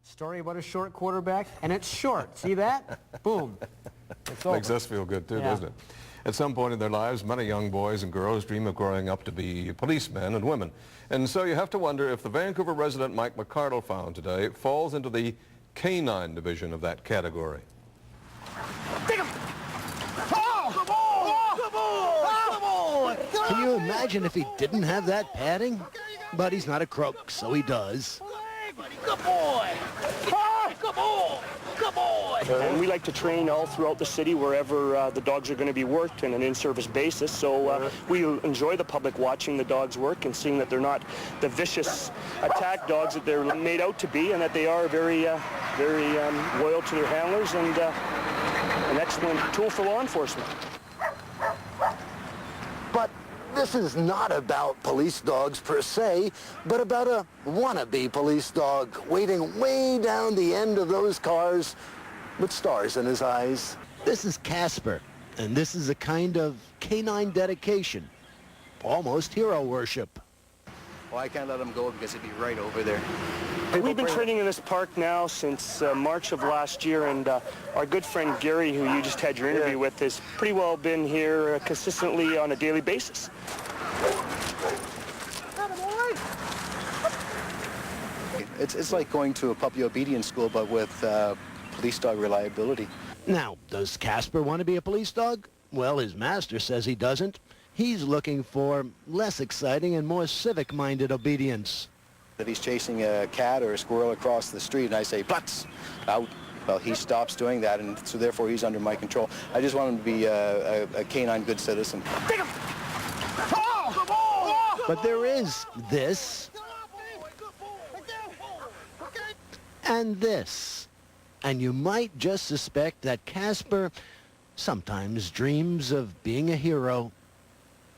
Story about a short quarterback, and it's short. See that? Boom. It's over. Makes us feel good too, Yeah. doesn't it? At some point in their lives, many young boys and girls dream of growing up to be policemen and women. And so you have to wonder if the Vancouver resident Mike McCardle found today falls into the canine division of that category. Can you imagine if he didn't have that padding? But he's not a crook, so he does. Good boy! Good boy! Good boy! And we like to train all throughout the city wherever the dogs are going to be worked on an in-service basis. So we enjoy the public watching the dogs work and seeing that they're not the vicious attack dogs that they're made out to be, and that they are very loyal to their handlers and an excellent tool for law enforcement. But this is not about police dogs per se, but about a wannabe police dog waiting way down the end of those cars with stars in his eyes. This is Casper, and this is a kind of canine dedication, almost hero worship. Well, I can't let him go because he'd be right over there. We've been training in this park now since March of last year, and our good friend Gary, who you just had your interview with, has pretty well been here consistently on a daily basis. It's like going to a puppy obedience school, but with police dog reliability. Now, does Casper want to be a police dog? Well, his master says he doesn't. He's looking for less exciting and more civic-minded obedience. If he's chasing a cat or a squirrel across the street and I say, "Butts, out," well, he stops doing that, and so therefore he's under my control. I just want him to be a canine good citizen. But there is this and this. And you might just suspect that Casper sometimes dreams of being a hero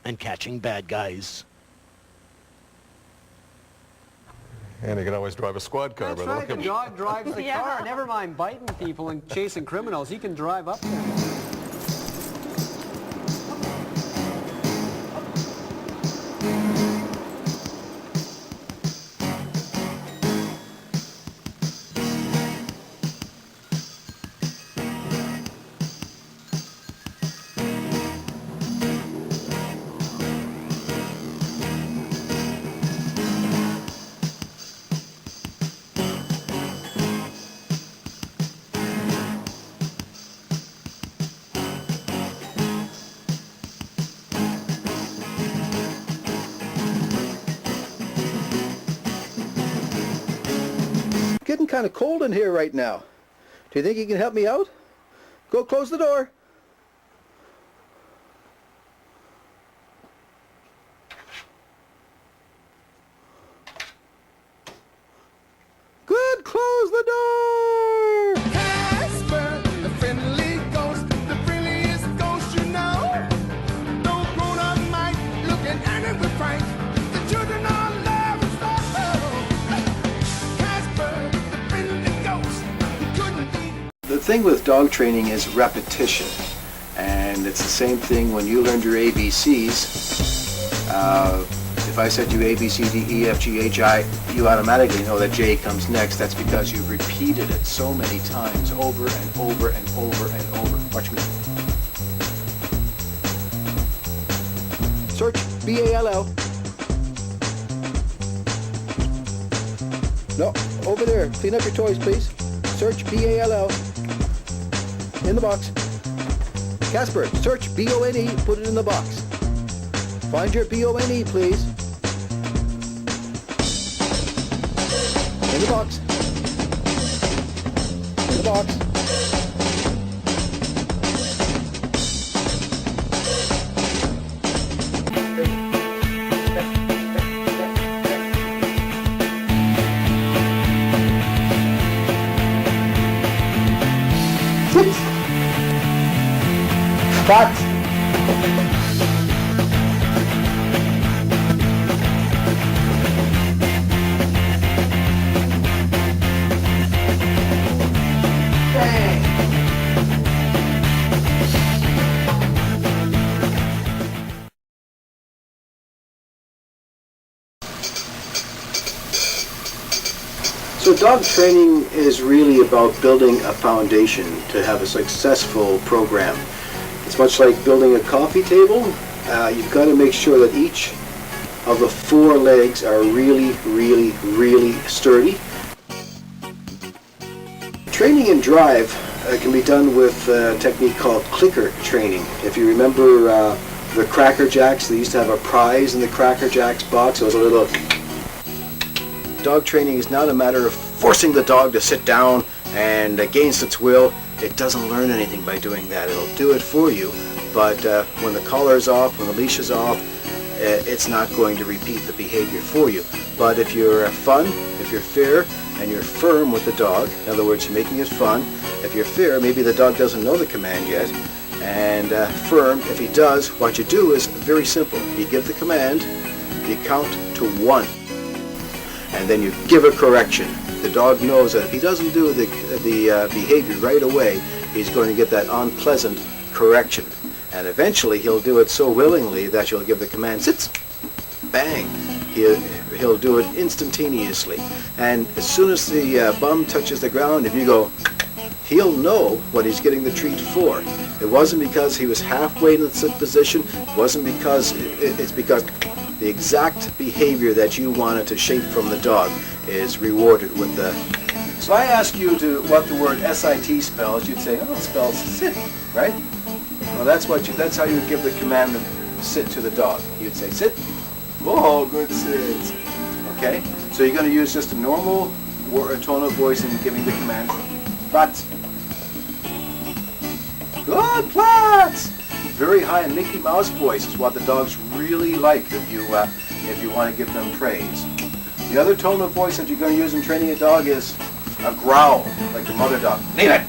and catching bad guys. And he can always drive a squad car. That's by the right. look The of it. dog drives the Yeah. car. Never mind biting people and chasing criminals. He can drive up there. Getting kind of cold in here right now. Do you think you can help me out? Go close the door. Good, close the door! Casper, the friendly ghost, the friendliest ghost you know. No grown-up might look at Anna with fright. The children are loving so. Casper, the friendly ghost, he couldn't be. The thing with dog training is repetition, and it's the same thing when you learned your ABCs. If I said you A, B, C, D, E, F, G, H, I, you automatically know that J comes next. That's because you've repeated it so many times, over and over and over and over. Watch me. Search B-A-L-L. No, over there. Clean up your toys, please. Search B-A-L-L. In the box. Casper, search B-O-N-E, put it in the box. Find your B-O-N-E, please. In the box. In the box. Cut! So dog training is really about building a foundation to have a successful program. It's much like building a coffee table. You've got to make sure that each of the 4 legs are really, really, really sturdy. Training and drive can be done with a technique called clicker training. If you remember the Cracker Jacks, they used to have a prize in the Cracker Jacks box. It was a little... Dog training is not a matter of forcing the dog to sit down and against its will. It doesn't learn anything by doing that. It'll do it for you, but when the collar is off, when the leash is off, it's not going to repeat the behavior for you. But if you're fun, if you're fair, and you're firm with the dog, in other words, you're making it fun. If you're fair, maybe the dog doesn't know the command yet, and firm, if he does, what you do is very simple. You give the command, you count to 1, and then you give a correction. The dog knows that if he doesn't do the behavior right away, he's going to get that unpleasant correction. And eventually he'll do it so willingly that you'll give the command, sits, bang. He'll do it instantaneously. And as soon as the bum touches the ground, if you go, he'll know what he's getting the treat for. It wasn't because he was halfway in the sit position. It wasn't because, it's because the exact behavior that you wanted to shape from the dog is rewarded with the... So I ask you to what the word SIT spells, you'd say, oh, it spells sit, right? Well, that's how you would give the command to sit to the dog. You'd say, sit. Oh, good sit. Okay? So you're going to use just a normal tone of voice in giving the command. But. Good plats! Very high Mickey Mouse voice is what the dogs really like if you want to give them praise. The other tone of voice that you're going to use in training a dog is a growl, like the mother dog. Leave it!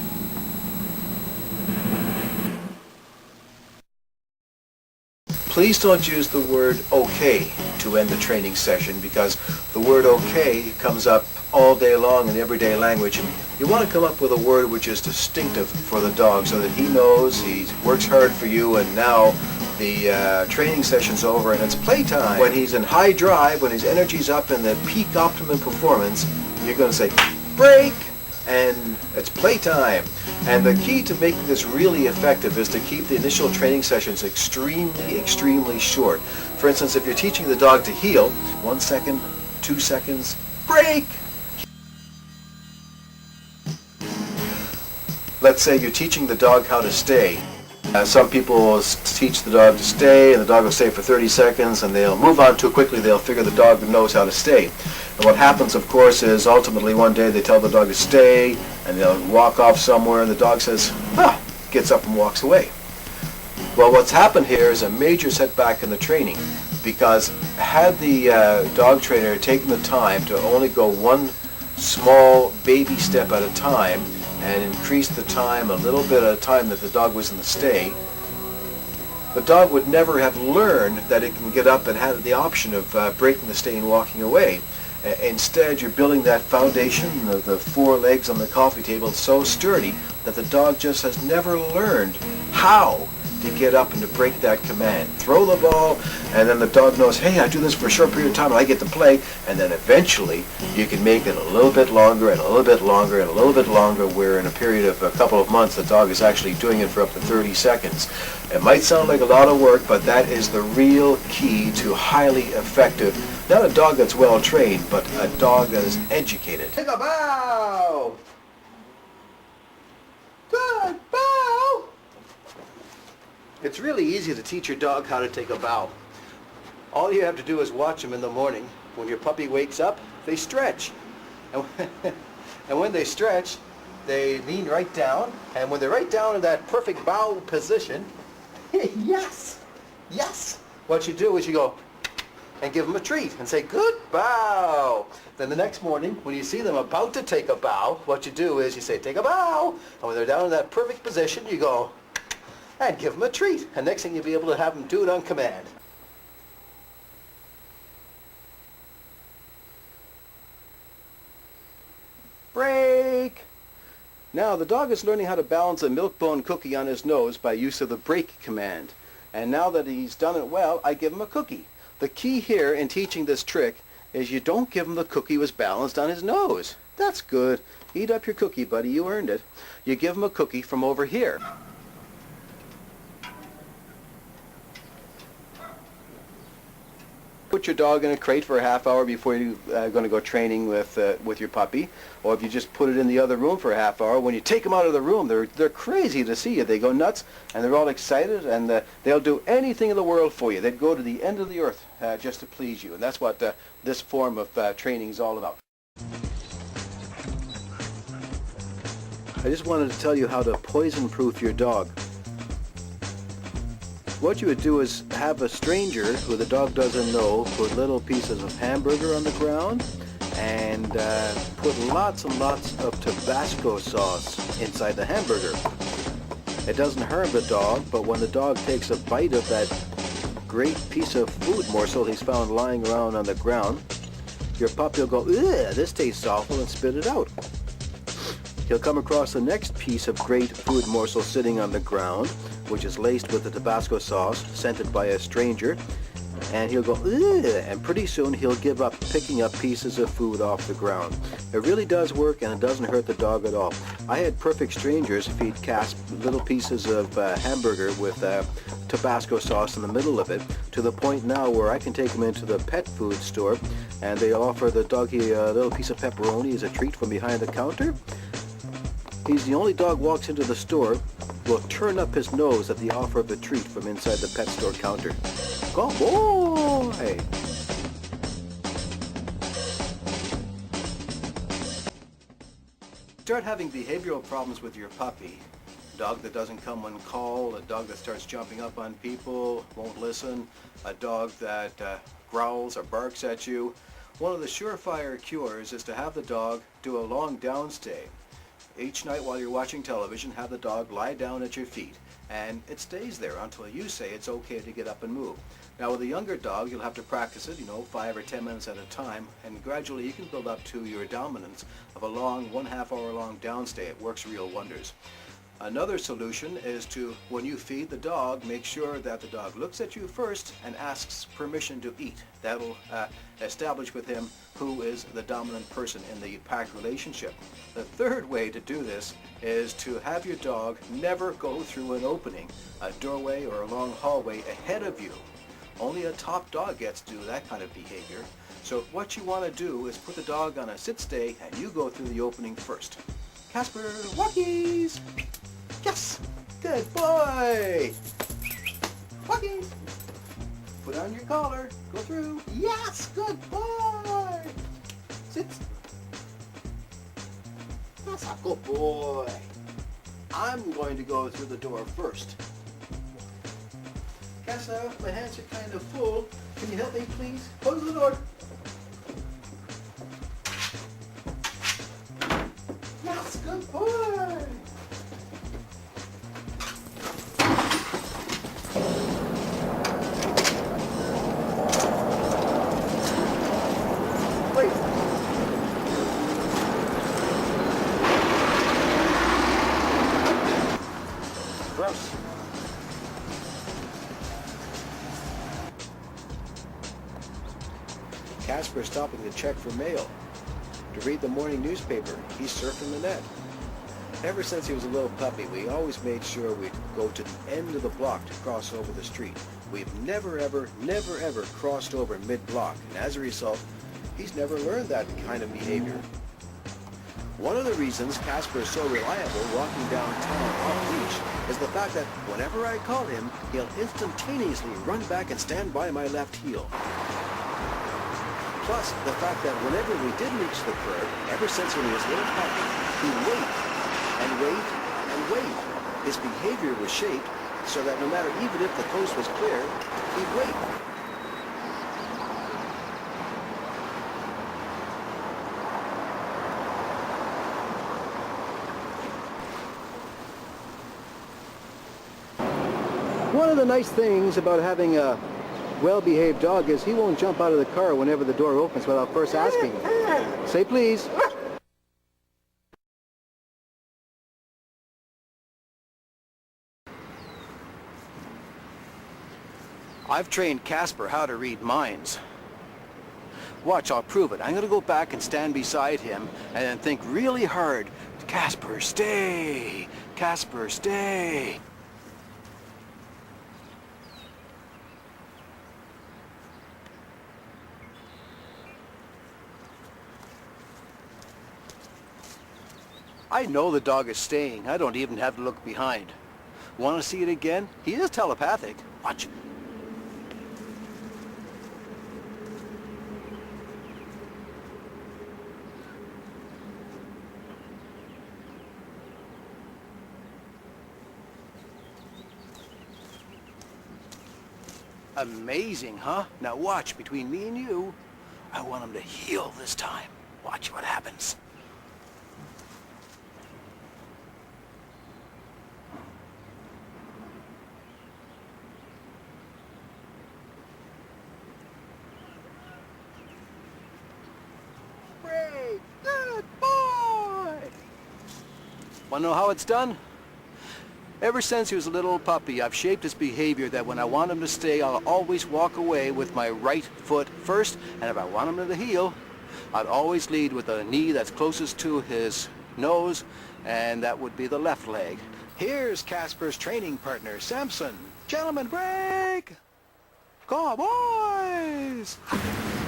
Please don't use the word okay to end the training session, because the word okay comes up all day long in everyday language, and you want to come up with a word which is distinctive for the dog so that he knows he works hard for you, and now the training session's over and it's playtime. When he's in high drive, when his energy's up in the peak optimum performance, you're going to say, break, and it's playtime. And the key to making this really effective is to keep the initial training sessions extremely, extremely short. For instance, if you're teaching the dog to heel, 1 second, 2 seconds, break. Let's say you're teaching the dog how to stay. Some people will teach the dog to stay, and the dog will stay for 30 seconds, and they'll move on too quickly. They'll figure the dog knows how to stay. And what happens, of course, is ultimately one day they tell the dog to stay, and they'll walk off somewhere, and the dog says, gets up and walks away. Well, what's happened here is a major setback in the training, because had the dog trainer taken the time to only go one small baby step at a time, and increase the time a little bit at a time that the dog was in the stay, the dog would never have learned that it can get up and have the option of breaking the stay and walking away. Instead, you're building that foundation of the 4 legs on the coffee table so sturdy that the dog just has never learned how to get up and to break that command. Throw the ball, and then the dog knows, hey, I do this for a short period of time and I get to play, and then eventually you can make it a little bit longer and a little bit longer and a little bit longer, where in a period of a couple of months the dog is actually doing it for up to 30 seconds. It might sound like a lot of work, but that is the real key to highly effective, not a dog that's well trained, but a dog that is educated. Take a bow! Good bow! It's really easy to teach your dog how to take a bow. All you have to do is watch them in the morning. When your puppy wakes up, they stretch. And when they stretch, they lean right down. And when they're right down in that perfect bow position, yes, yes. What you do is you go and give them a treat and say, good bow. Then the next morning, when you see them about to take a bow, what you do is you say, take a bow. And when they're down in that perfect position, you go, and give them a treat. And next thing you'll be able to have them do it on command. Break! Now the dog is learning how to balance a Milk-Bone cookie on his nose by use of the break command. And now that he's done it well, I give him a cookie. The key here in teaching this trick is you don't give him the cookie was balanced on his nose. That's good. Eat up your cookie, buddy. You earned it. You give him a cookie from over here. Put your dog in a crate for a half hour before you're going to go training with your puppy, or if you just put it in the other room for a half hour, when you take them out of the room, they're crazy to see you. They go nuts, and they're all excited, and they'll do anything in the world for you. They'd go to the end of the earth just to please you, and that's what this form of training is all about. I just wanted to tell you how to poison-proof your dog. What you would do is have a stranger who the dog doesn't know put little pieces of hamburger on the ground and put lots and lots of Tabasco sauce inside the hamburger. It doesn't harm the dog, but when the dog takes a bite of that great piece of food morsel he's found lying around on the ground, your puppy will go, "Ugh, this tastes awful," and spit it out. He'll come across the next piece of great food morsel sitting on the ground, which is laced with the Tabasco sauce, scented by a stranger, and he'll go, "Ugh," and pretty soon he'll give up picking up pieces of food off the ground. It really does work, and it doesn't hurt the dog at all. I had perfect strangers feed Casp little pieces of hamburger with Tabasco sauce in the middle of it, to the point now where I can take them into the pet food store, and they offer the doggy a little piece of pepperoni as a treat from behind the counter. He's the only dog walks into the store will turn up his nose at the offer of a treat from inside the pet store counter. Go boy! Start having behavioral problems with your puppy. A dog that doesn't come when called, a dog that starts jumping up on people, won't listen, a dog that growls or barks at you. One of the surefire cures is to have the dog do a long downstay. Each night while you're watching television, have the dog lie down at your feet, and it stays there until you say it's okay to get up and move. Now with a younger dog, you'll have to practice it, 5 or 10 minutes at a time, and gradually you can build up to your dominance of a long, 1/2 hour long downstay. It works real wonders. Another solution is to, when you feed the dog, make sure that the dog looks at you first and asks permission to eat. That'll establish with him who is the dominant person in the pack relationship. The third way to do this is to have your dog never go through an opening, a doorway or a long hallway ahead of you. Only a top dog gets to do that kind of behavior. So what you want to do is put the dog on a sit-stay and you go through the opening first. Casper, walkies! Yes! Good boy! Walkies! Put on your collar. Go through. Yes! Good boy! Sit. That's a good boy. I'm going to go through the door first. Casa, my hands are kind of full. Can you help me, please? Close the door. Yes, good boy. Wait. Gross. Casper's stopping to check for mail, to read the morning newspaper. He's surfing the net. Ever since he was a little puppy, we always made sure we'd go to the end of the block to cross over the street. We've never ever crossed over mid-block, and as a result, he's never learned that kind of behavior. One of the reasons Casper is so reliable walking downtown off-leash is the fact that whenever I call him, he'll instantaneously run back and stand by my left heel. Plus, the fact that whenever we did reach the curb, ever since when he was a little puppy, he'd wait and wait and wait. His behavior was shaped so that no matter, even if the coast was clear, he'd wait. One of the nice things about having a well-behaved dog is he won't jump out of the car whenever the door opens without first asking. Say please. I've trained Casper how to read minds. Watch, I'll prove it. I'm going to go back and stand beside him and then think really hard. Casper, stay! Casper, stay! I know the dog is staying. I don't even have to look behind. Want to see it again? He is telepathic. Watch. Amazing, huh? Now watch, between me and you, I want him to heel this time. Watch what happens. Brave, good boy! Want to know how it's done? Ever since he was a little puppy, I've shaped his behavior that when I want him to stay, I'll always walk away with my right foot first, and if I want him to heel, I'd always lead with the knee that's closest to his nose, and that would be the left leg. Here's Casper's training partner, Samson. Gentlemen, break! Go, boys!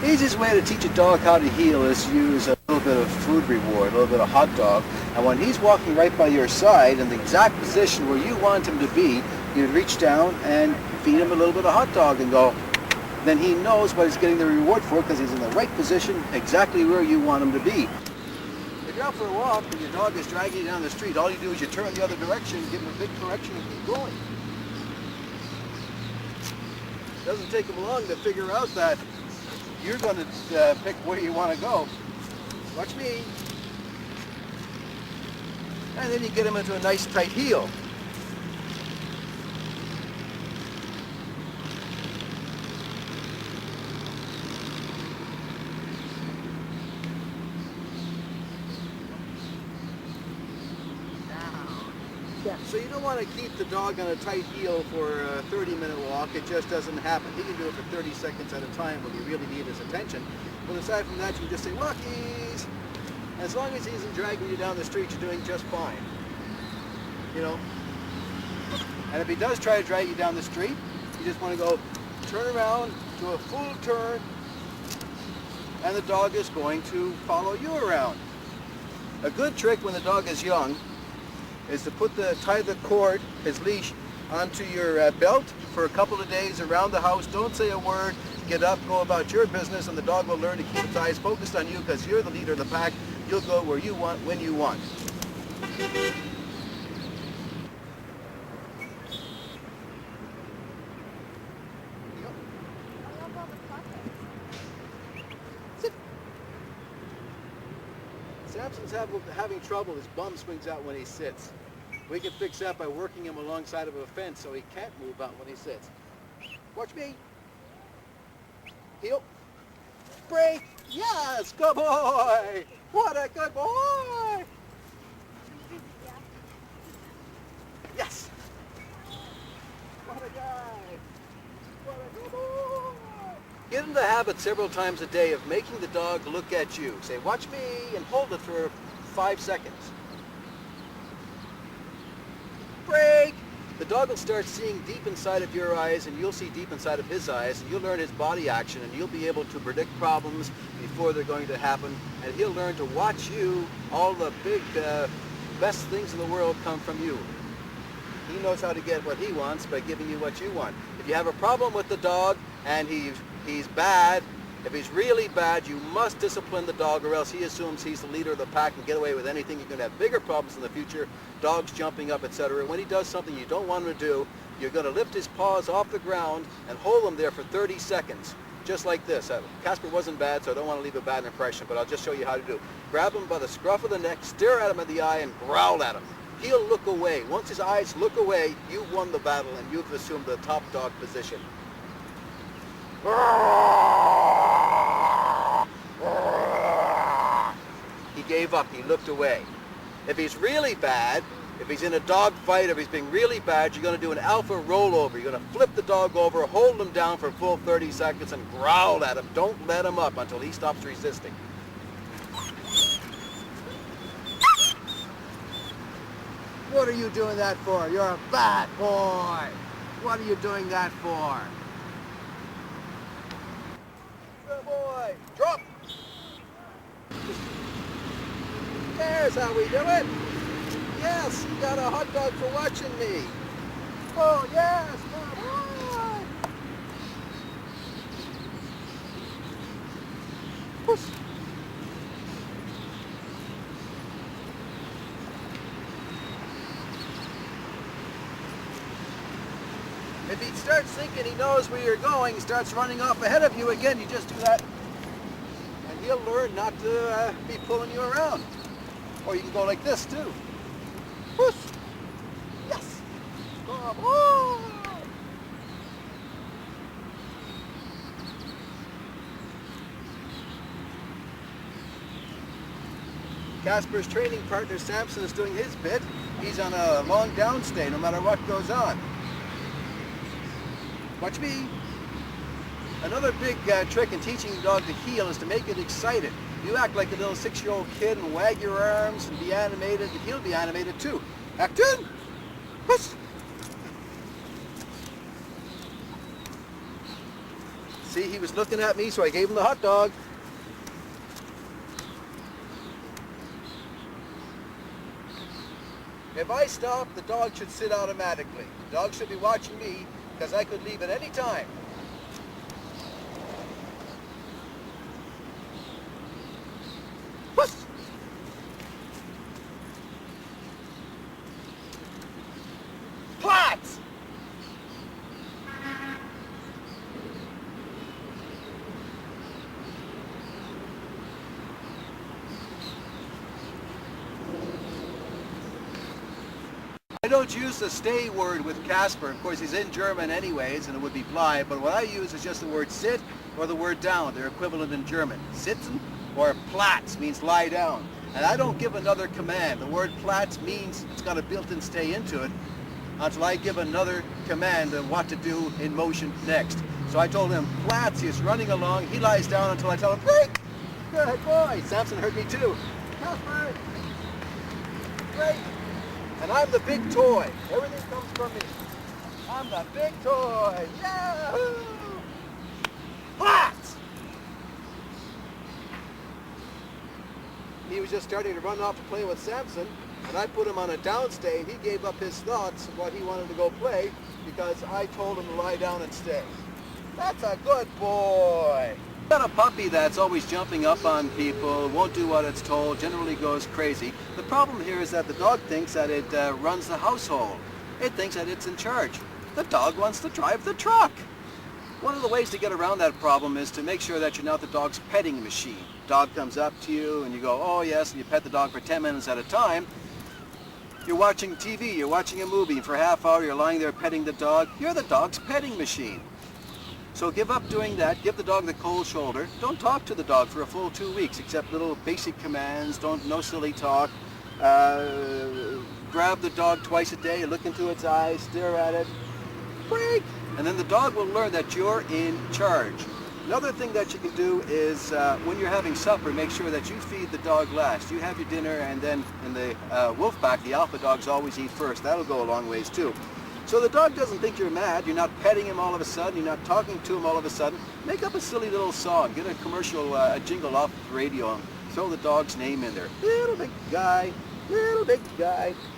Easiest way to teach a dog how to heel is use a little bit of food reward, a little bit of hot dog. And when he's walking right by your side in the exact position where you want him to be, you'd reach down and feed him a little bit of hot dog and go. Then he knows what he's getting the reward for because he's in the right position exactly where you want him to be. If you're out for a walk and your dog is dragging you down the street, all you do is you turn the other direction, give him a big correction and keep going. Doesn't take him long to figure out that you're going to pick where you want to go. Watch me. And then you get him into a nice tight heel. So you don't want to keep the dog on a tight heel for a 30-minute walk. It just doesn't happen. He can do it for 30 seconds at a time when you really need his attention. But aside from that, you can just say, walkies. As long as he isn't dragging you down the street, you're doing just fine. You know? And if he does try to drag you down the street, you just want to go turn around, do a full turn, and the dog is going to follow you around. A good trick when the dog is young is to tie the cord, his leash, onto your belt for a couple of days around the house. Don't say a word. Get up, go about your business, and the dog will learn to keep its eyes focused on you because you're the leader of the pack. You'll go where you want, when you want. Sit. Samson's having trouble. His bum swings out when he sits. We can fix that by working him alongside of a fence so he can't move out when he sits. Watch me. Heel. Break. Yes, good boy. What a good boy. Yes. What a guy. What a good boy. Get in the habit several times a day of making the dog look at you. Say, watch me, and hold it for 5 seconds. Break! The dog will start seeing deep inside of your eyes, and you'll see deep inside of his eyes, and you'll learn his body action, and you'll be able to predict problems before they're going to happen, and he'll learn to watch you. All the big, best things in the world come from you. He knows how to get what he wants by giving you what you want. If you have a problem with the dog, and he's bad, if he's really bad, you must discipline the dog, or else he assumes he's the leader of the pack and get away with anything. You're going to have bigger problems in the future, dogs jumping up, etc. When he does something you don't want him to do, you're going to lift his paws off the ground and hold him there for 30 seconds, just like this. Casper wasn't bad, so I don't want to leave a bad impression, but I'll just show you how to do. Grab him by the scruff of the neck, stare at him in the eye, and growl at him. He'll look away. Once his eyes look away, you've won the battle, and you've assumed the top dog position. He gave up. He looked away. If he's really bad, If he's in a dog fight, if he's being really bad, you're going to do an alpha rollover. You're going to flip the dog over, hold him down for a full 30 seconds, and growl at him. Don't let him up until he stops resisting. What are you doing that for? You're a bad boy. What are you doing that for? Good boy. Drop. There's how we do it. Yes, you got a hot dog for watching me. Oh, yes, good boy. Push. If he starts thinking he knows where you're going, starts running off ahead of you again, you just do that. And he'll learn not to be pulling you around. Or you can go like this, too. Push. Yes. Come on. Casper's training partner, Samson, is doing his bit. He's on a long downstay no matter what goes on. Watch me. Another big trick in teaching a dog to heel is to make it excited. You act like a little 6-year-old kid and wag your arms and be animated, and he'll be animated too. Act in. Push. See, he was looking at me, so I gave him the hot dog. If I stop, the dog should sit automatically. The dog should be watching me, because I could leave at any time. Push. Plats! I don't use the stay word with Casper. Of course, he's in German anyways, and it would be bleib, but what I use is just the word sit or the word down. They're equivalent in German. Sitzen or Platz means lie down. And I don't give another command. The word Platz means it's got a built-in stay into it until I give another command on what to do in motion next. So I told him, Platz, he's running along. He lies down until I tell him, break! Good boy. Samson heard me too. Casper! Break! And I'm the big toy. Everything comes from me. I'm the big toy. Yahoo! Platz! He was just starting to run off to play with Samson, and I put him on a downstay, and he gave up his thoughts of what he wanted to go play because I told him to lie down and stay. That's a good boy. Got a puppy that's always jumping up on people, won't do what it's told, generally goes crazy. The problem here is that the dog thinks that it runs the household. It thinks that it's in charge. The dog wants to drive the truck. One of the ways to get around that problem is to make sure that you're not the dog's petting machine. Dog comes up to you and you go, oh yes, and you pet the dog for 10 minutes at a time. You're watching TV, you're watching a movie, and for a half hour you're lying there petting the dog. You're the dog's petting machine. So give up doing that, give the dog the cold shoulder. Don't talk to the dog for a full 2 weeks, except little basic commands, no silly talk. Grab the dog twice a day, look into its eyes, stare at it, break! And then the dog will learn that you're in charge. Another thing that you can do is when you're having supper, make sure that you feed the dog last. You have your dinner, and then in the wolf pack, the alpha dogs always eat first. That'll go a long ways too. So the dog doesn't think you're mad, you're not petting him all of a sudden, you're not talking to him all of a sudden. Make up a silly little song, get a commercial, a jingle off the radio, and throw the dog's name in there. Little big guy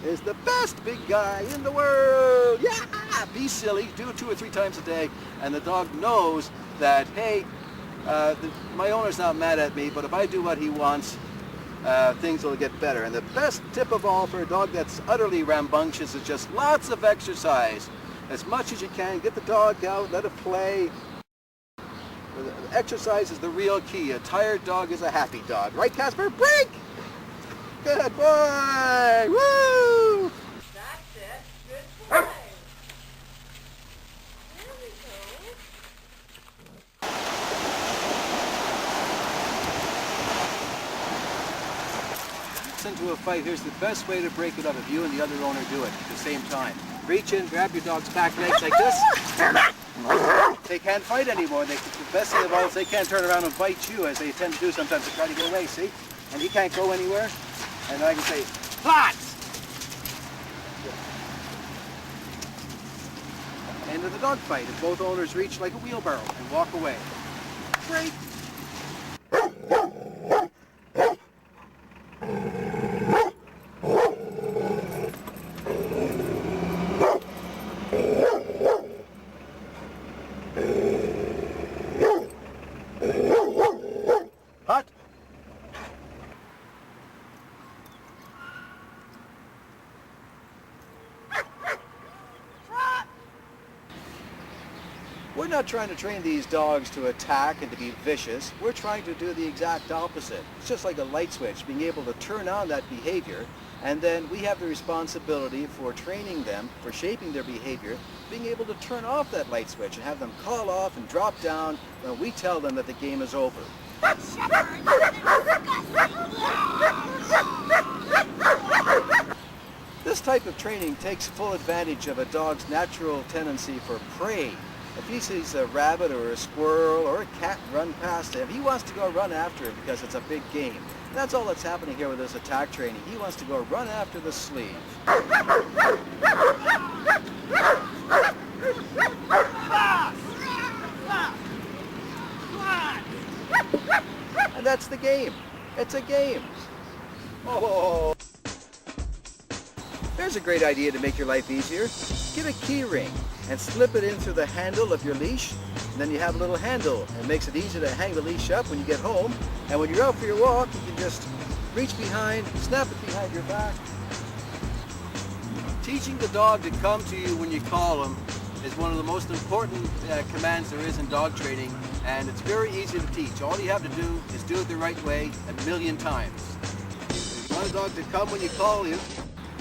is the best big guy in the world. Yeah, be silly, do it 2 or 3 times a day, and the dog knows that, hey, my owner's not mad at me, but if I do what he wants, things will get better. And the best tip of all for a dog that's utterly rambunctious is just lots of exercise. As much as you can, get the dog out, let it play. Exercise is the real key. A tired dog is a happy dog. Right, Casper? Break! Good boy! Woo! That's it. Good boy. There we go. into a fight, here's the best way to break it up if you and the other owner do it at the same time. Reach in, grab your dog's back legs like this. They can't fight anymore. The best thing of all is they can't turn around and bite you, as they tend to do sometimes to try to get away, see? And he can't go anywhere. And I can say, POTS! End of the dog fight if both owners reach like a wheelbarrow and walk away. Great. Hot. We're not trying to train these dogs to attack and to be vicious. We're trying to do the exact opposite. It's just like a light switch, being able to turn on that behavior, and then we have the responsibility for training them, for shaping their behavior, being able to turn off that light switch and have them call off and drop down when we tell them that the game is over. This type of training takes full advantage of a dog's natural tendency for prey. If he sees a rabbit or a squirrel or a cat run past him, he wants to go run after it because it's a big game. And that's all that's happening here with this attack training. He wants to go run after the sleeve. And that's the game. It's a game. Oh. There's a great idea to make your life easier. Get a key ring and slip it in through the handle of your leash. And then you have a little handle. It makes it easy to hang the leash up when you get home. And when you're out for your walk, you can just reach behind, snap it behind your back. Teaching the dog to come to you when you call him is one of the most important commands there is in dog training, and it's very easy to teach. All you have to do is do it the right way 1,000,000 times. If you want a dog to come when you call you,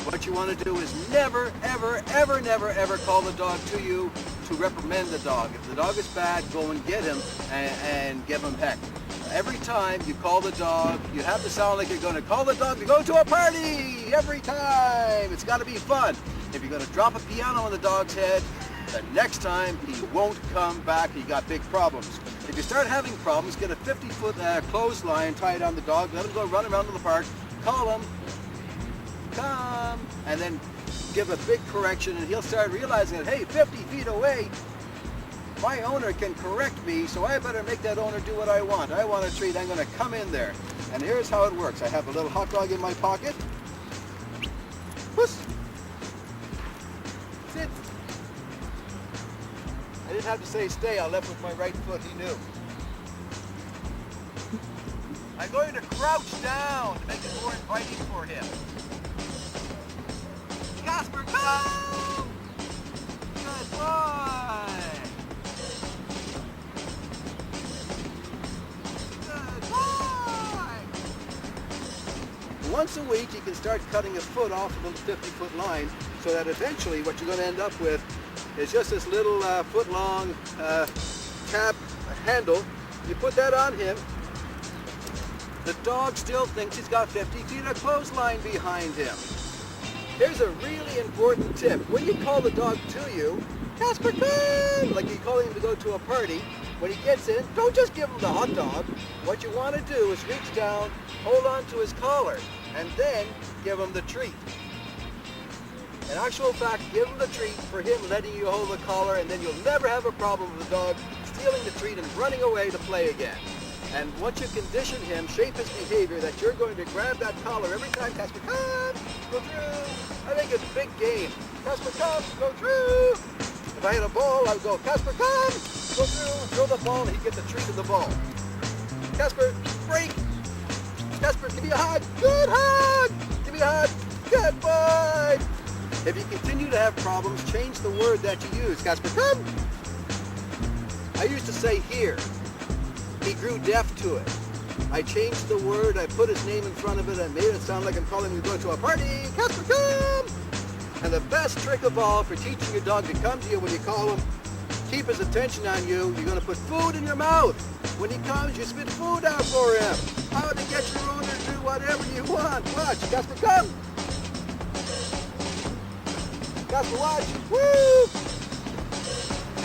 what you want to do is never, ever, ever, never, ever call the dog to you to reprimand the dog. If the dog is bad, go and get him and give him heck. Every time you call the dog, you have to sound like you're going to call the dog to go to a party. Every time. It's got to be fun. If you're going to drop a piano on the dog's head, the next time he won't come back. You got big problems. If you start having problems, get a 50-foot clothesline, tie it on the dog, let him go run around to the park, call him, come, and then give a big correction, and he'll start realizing that, hey, 50 feet away, my owner can correct me, so I better make that owner do what I want. I want a treat. I'm going to come in there. And here's how it works. I have a little hot dog in my pocket. Puss. Sit. I didn't have to say stay. I left with my right foot. He knew. I'm going to crouch down to make it more inviting for him. Casper, come! Good boy! Good boy! Once a week, you can start cutting a foot off of the 50-foot line, so that eventually what you're going to end up with is just this little foot-long cap handle. You put that on him. The dog still thinks he's got 50 feet of clothesline behind him. Here's a really important tip. When you call the dog to you, Casper, come! Like you call him to go to a party. When he gets in, don't just give him the hot dog. What you want to do is reach down, hold on to his collar, and then give him the treat. In actual fact, give him the treat for him letting you hold the collar, and then you'll never have a problem with the dog stealing the treat and running away to play again. And once you condition him, shape his behavior, that you're going to grab that collar every time, Casper, come, go through. I think it's a big game. Casper, come, go through. If I had a ball, I would go, Casper, come, go through, throw the ball, and he'd get the treat of the ball. Casper, break. Casper, give me a hug. Good hug. Give me a hug. Good boy. If you continue to have problems, change the word that you use. Casper, come. I used to say here. He grew deaf to it. I changed the word, I put his name in front of it, I made it sound like I'm calling him to go to a party. Casper, come! And the best trick of all for teaching your dog to come to you when you call him, keep his attention on you, you're going to put food in your mouth. When he comes, you spit food out for him. How to get your owner to do whatever you want. Watch, Casper, come. Casper, watch. Woo!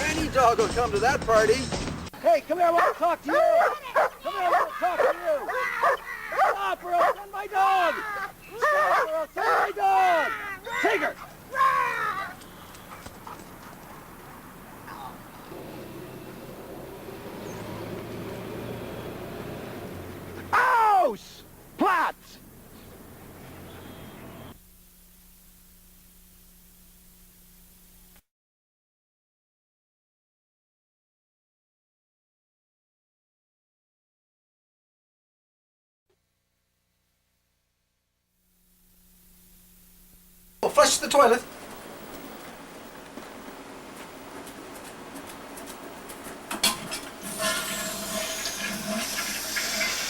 Any dog will come to that party. Hey, come here, I want to talk to you. Come here, I want to talk to you. Stop or I'll send my dog. Stop or I'll send my dog. Tigger. Aus! Platz! Oh, flush the toilet.